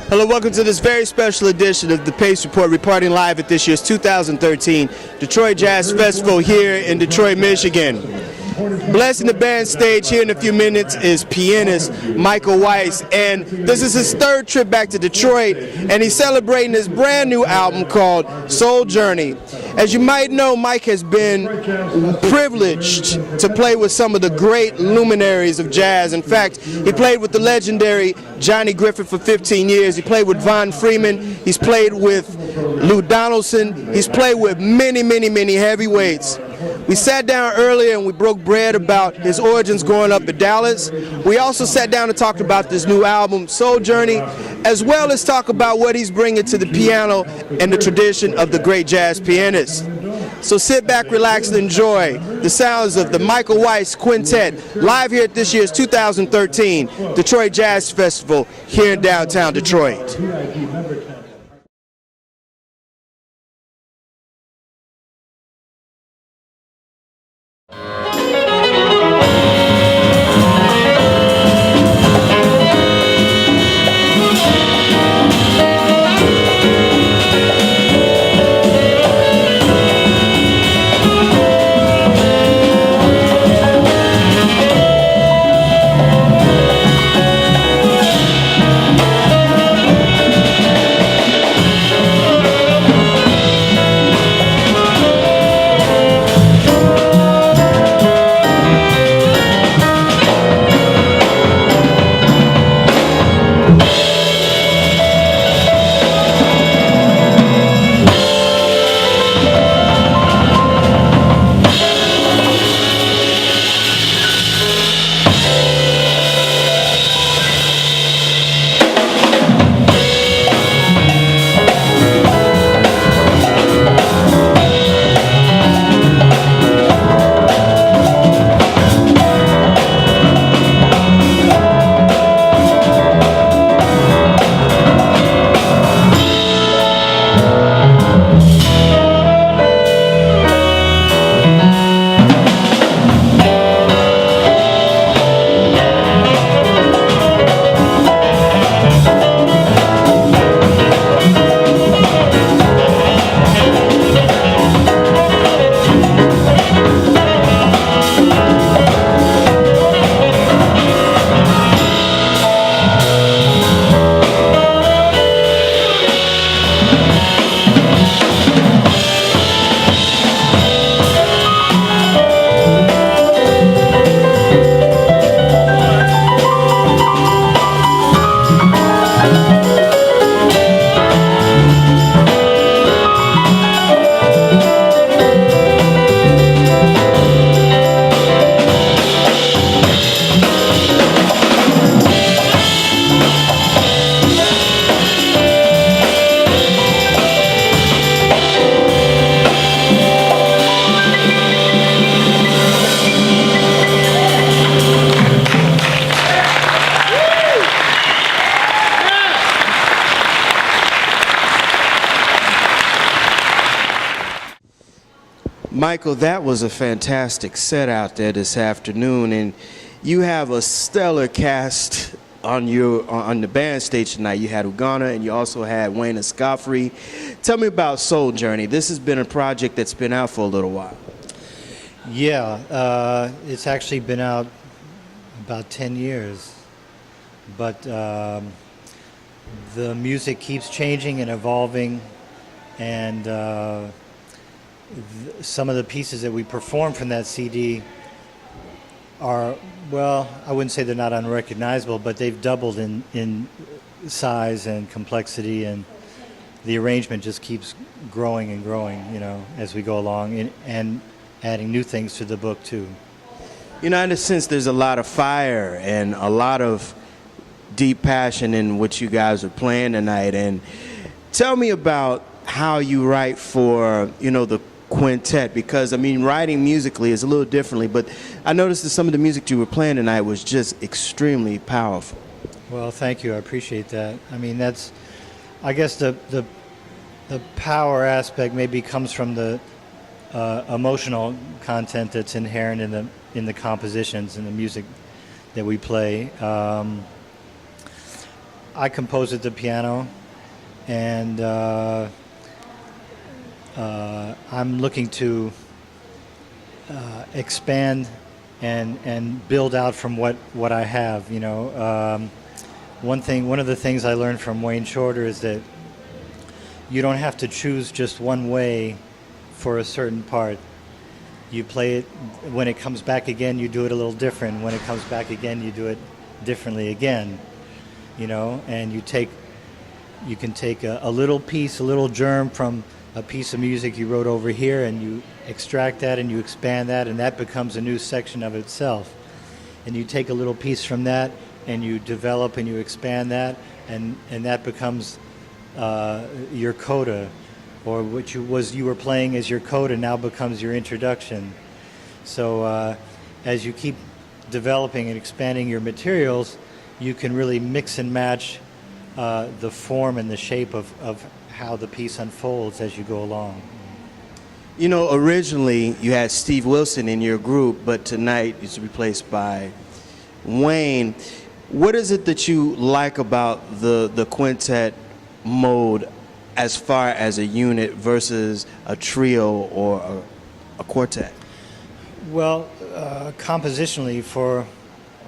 Hello, welcome to this very special edition of the Pace Report, reporting live at this year's 2013 Detroit Jazz Festival here in Detroit, Michigan. Blessing the band stage here in a few minutes is pianist Michael Weiss, and this is his third trip back to Detroit, and he's celebrating his brand new album called Soul Journey. As you might know, Mike has been privileged to play with some of the great luminaries of jazz. In fact, he played with the legendary Johnny Griffin for 15 years. He played with Von Freeman. He's played with Lou Donaldson. He's played with many, many, many heavyweights. We sat down earlier and we broke bread about his origins growing up in Dallas. We also sat down and talked about this new album, Soul Journey, as well as talk about what he's bringing to the piano and the tradition of the great jazz pianist. So sit back, relax, and enjoy the sounds of the Michael Weiss Quintet live here at this year's 2013 Detroit Jazz Festival here in downtown Detroit. Michael, that was a fantastic set out there this afternoon, and you have a stellar cast on the band stage tonight. You had Ugana, and you also had Wayne Escoffrey. Tell me about Soul Journey. This has been a project that's been out for a little while. Yeah, it's actually been out about 10 years, but the music keeps changing and evolving, and some of the pieces that we perform from that CD are, well, I wouldn't say they're not unrecognizable, but they've doubled in size and complexity, and the arrangement just keeps growing and growing, you know, as we go along, and adding new things to the book too. You know, in a sense, there's a lot of fire and a lot of deep passion in what you guys are playing tonight. And tell me about how you write for, you know, the quintet, because I mean, writing musically is a little differently, but I noticed that some of the music you were playing tonight was just extremely powerful. Well, thank you. I appreciate that. I mean, that's, I guess the power aspect maybe comes from the emotional content that's inherent in the compositions and the music that we play. I compose at the piano, and I'm looking to expand and build out from what I have. You know, one of the things I learned from Wayne Shorter is that you don't have to choose just one way for a certain part. You play it, when it comes back again, you do it a little different. When it comes back again, you do it differently again. You know, and you can take a little piece, a little germ from a piece of music you wrote over here, and you extract that and you expand that, and that becomes a new section of itself. And you take a little piece from that and you develop and you expand that, and that becomes your coda, or what you were playing as your coda now becomes your introduction. So as you keep developing and expanding your materials, you can really mix and match the form and the shape of how the piece unfolds as you go along. You know, originally you had Steve Wilson in your group, but tonight it's replaced by Wayne. What is it that you like about the quintet mode as far as a unit versus a trio or a quartet? Well, compositionally, for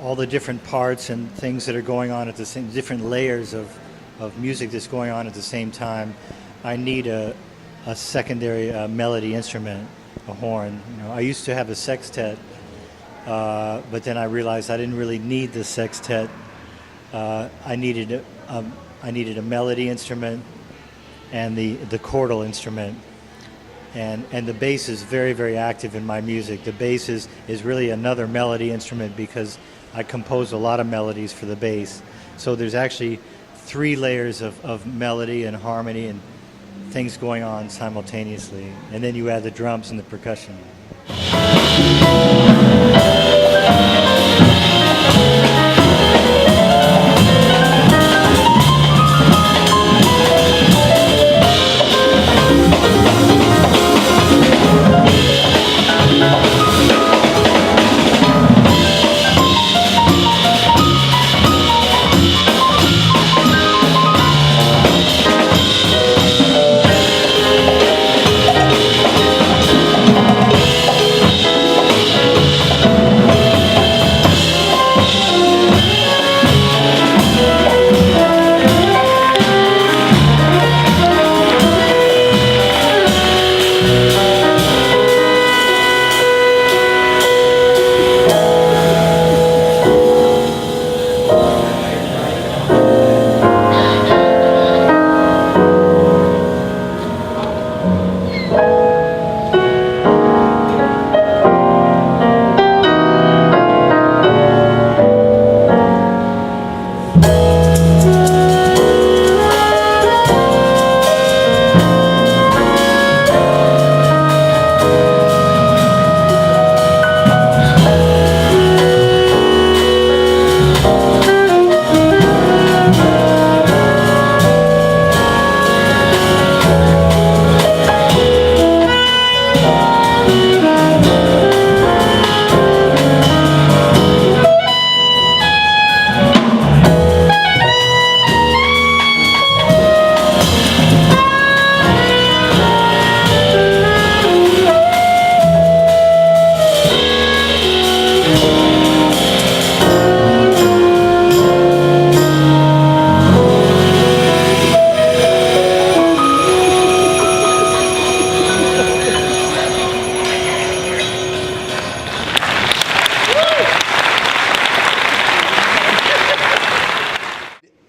all the different parts and things that are going on at the same, different layers of music that's going on at the same time, I need a secondary melody instrument, a horn. You know, I used to have a sextet, but then I realized I didn't really need the sextet. I needed a melody instrument and the chordal instrument. And the bass is very, very active in my music. The bass is really another melody instrument because I compose a lot of melodies for the bass. So there's actually 3 layers of melody and harmony and things going on simultaneously. And then you add the drums and the percussion.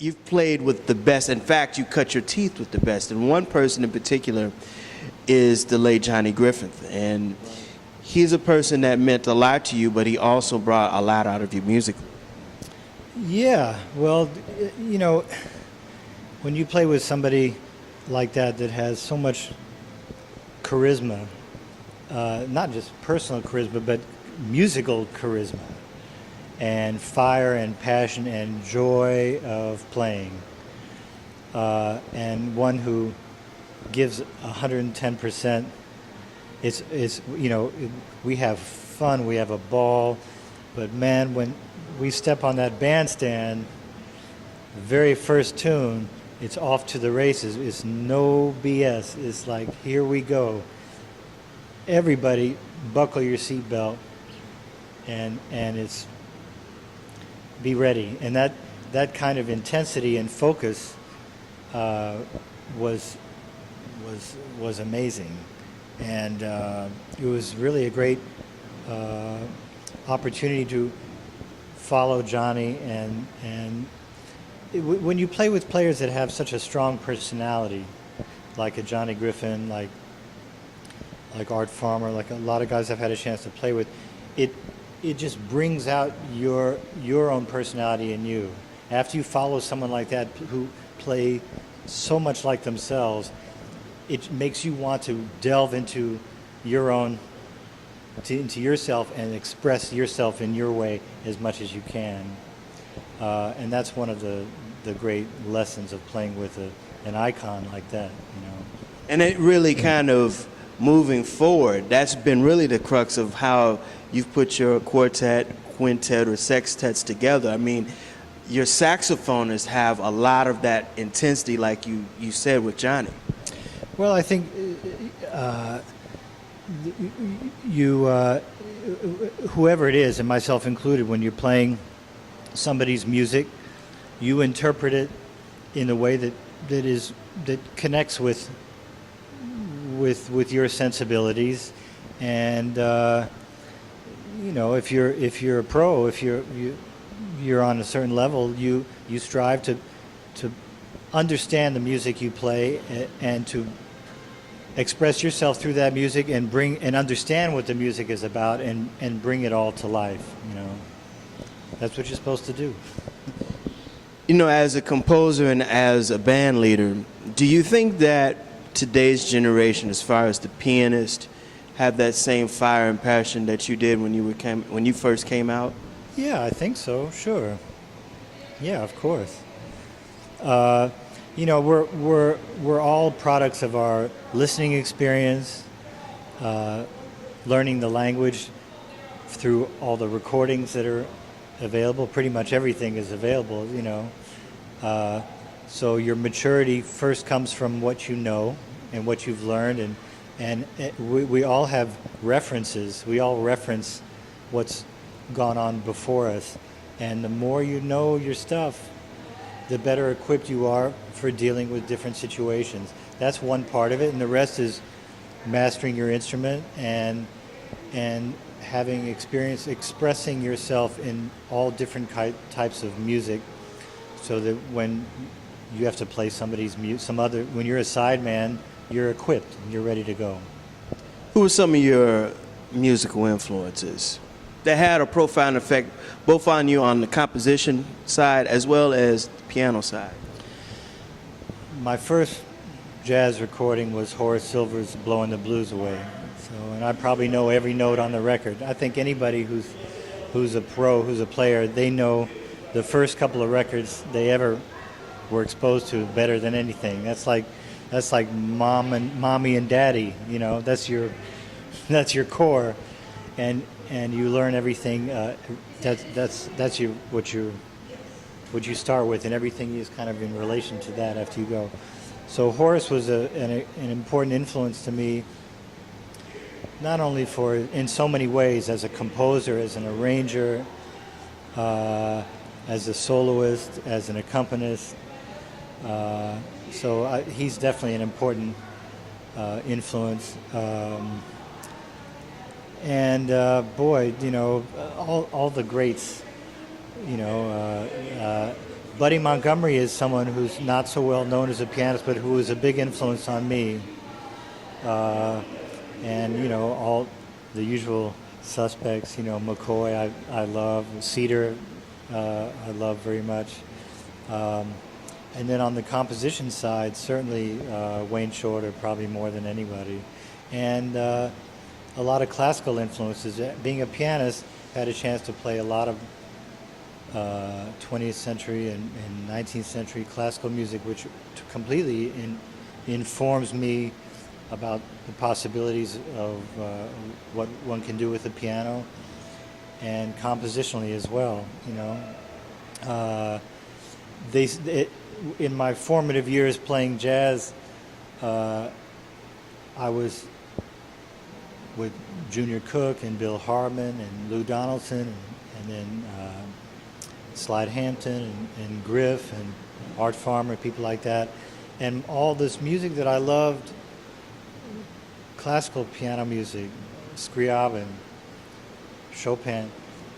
You've played with the best. In fact, you cut your teeth with the best. And one person in particular is the late Johnny Griffin. And he's a person that meant a lot to you, but he also brought a lot out of you musically. Yeah, well, you know, when you play with somebody like that has so much charisma, not just personal charisma, but musical charisma, and fire and passion and joy of playing, and one who gives 110%. It's you know, we have fun, we have a ball, but man, when we step on that bandstand, the very first tune, it's off to the races. It's no BS. It's like, here we go. Everybody, buckle your seatbelt, and it's be ready. And that kind of intensity and focus was amazing, and it was really a great opportunity to follow Johnny. When you play with players that have such a strong personality, like a Johnny Griffin, like Art Farmer, like a lot of guys I've had a chance to play with, it just brings out your own personality in you. After you follow someone like that who play so much like themselves, it makes you want to delve into into yourself and express yourself in your way as much as you can. And that's one of the great lessons of playing with an icon like that, you know. And it really kind of moving forward, that's been really the crux of how you've put your quartet, quintet, or sextets together. I mean, your saxophonists have a lot of that intensity, like you said with Johnny. Well, I think whoever it is, and myself included, when you're playing somebody's music, you interpret it in a way that connects with your sensibilities, and you know, if you're a pro, if you're on a certain level, you strive to understand the music you play and to express yourself through that music and understand what the music is about and bring it all to life. You know, that's what you're supposed to do. You know, as a composer and as a band leader, do you think that today's generation, as far as the pianist, have that same fire and passion that you did when you first came out? Yeah, I think so. Sure. Yeah, of course. You know, we're all products of our listening experience, learning the language through all the recordings that are available. Pretty much everything is available, you know. So your maturity first comes from what you know and what you've learned, and we all have references. We all reference what's gone on before us, and the more you know your stuff, the better equipped you are for dealing with different situations. That's one part of it, and the rest is mastering your instrument and having experience expressing yourself in all different types of music, so that when you have to play somebody's when you're a sideman, you're equipped and you're ready to go. Who are some of your musical influences that had a profound effect both on you on the composition side as well as the piano side? My first jazz recording was Horace Silver's Blowing the Blues Away. And I probably know every note on the record. I think anybody who's a pro, who's a player, they know the first couple of records they ever were exposed to better than anything. That's like mommy and daddy, you know. That's your core, and you learn everything. That's what you start with, and everything is kind of in relation to that after you go. So Horace was an important influence to me, not only in so many ways, as a composer, as an arranger, as a soloist, as an accompanist. So he's definitely an important influence. Boy, you know, all the greats, you know, Buddy Montgomery is someone who's not so well known as a pianist, but who was a big influence on me. And, you know, all the usual suspects, you know, McCoy I love, Cedar I love very much. And then on the composition side, certainly Wayne Shorter, probably more than anybody. And a lot of classical influences. Being a pianist, I had a chance to play a lot of 20th century and 19th century classical music, which completely informs me about the possibilities of what one can do with the piano, and compositionally as well, you know. in my formative years playing jazz, I was with Junior Cook and Bill Harmon and Lou Donaldson and then Slide Hampton and Griff and Art Farmer, people like that. And all this music that I loved, classical piano music, Scriabin, Chopin,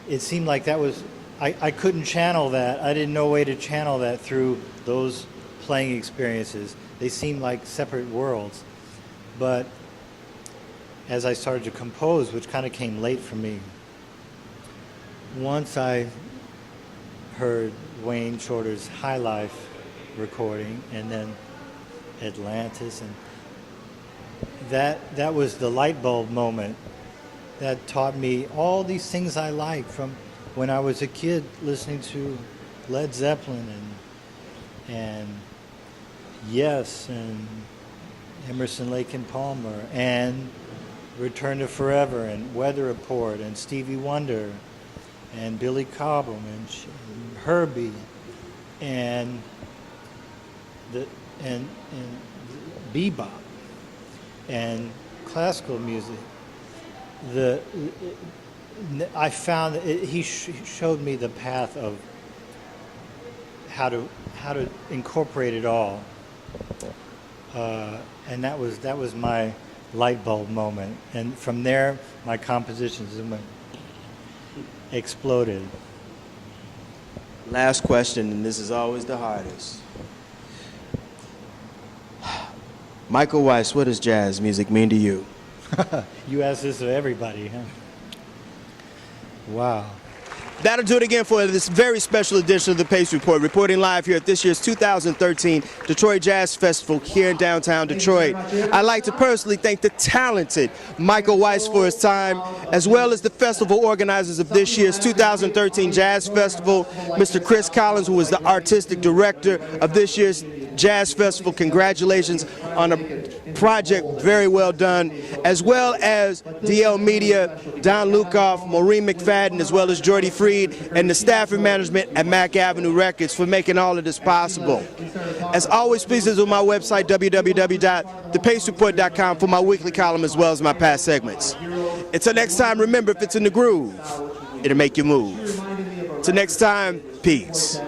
it seemed like that was, I couldn't channel that. I didn't know a way to channel that through those playing experiences. They seemed like separate worlds. But as I started to compose, which kind of came late for me, once I heard Wayne Shorter's High Life recording and then Atlantis, and that was the light bulb moment that taught me all these things I like from when I was a kid, listening to Led Zeppelin and Yes and Emerson, Lake and Palmer and Return to Forever and Weather Report and Stevie Wonder and Billy Cobham and Herbie and bebop and classical music. I found that he showed me the path of how to incorporate it all, and that was my light bulb moment. And from there, my compositions exploded. Last question, and this is always the hardest. Michael Weiss, what does jazz music mean to you? You ask this of everybody, huh? Wow. That'll do it again for this very special edition of the Pace Report, reporting live here at this year's 2013 Detroit Jazz Festival here in downtown Detroit. I'd like to personally thank the talented Michael Weiss for his time, as well as the festival organizers of this year's 2013 Jazz Festival, Mr. Chris Collins, who is the artistic director of this year's Jazz Festival. Congratulations on a project very well done, as well as DL Media, Don Lukoff, Maureen McFadden, as well as Jordy Freed, and the staff and management at Mack Avenue Records for making all of this possible. As always, please visit my website, www.thepacereport.com, for my weekly column as well as my past segments. Until next time, remember, if it's in the groove, it'll make you move. Till next time, peace.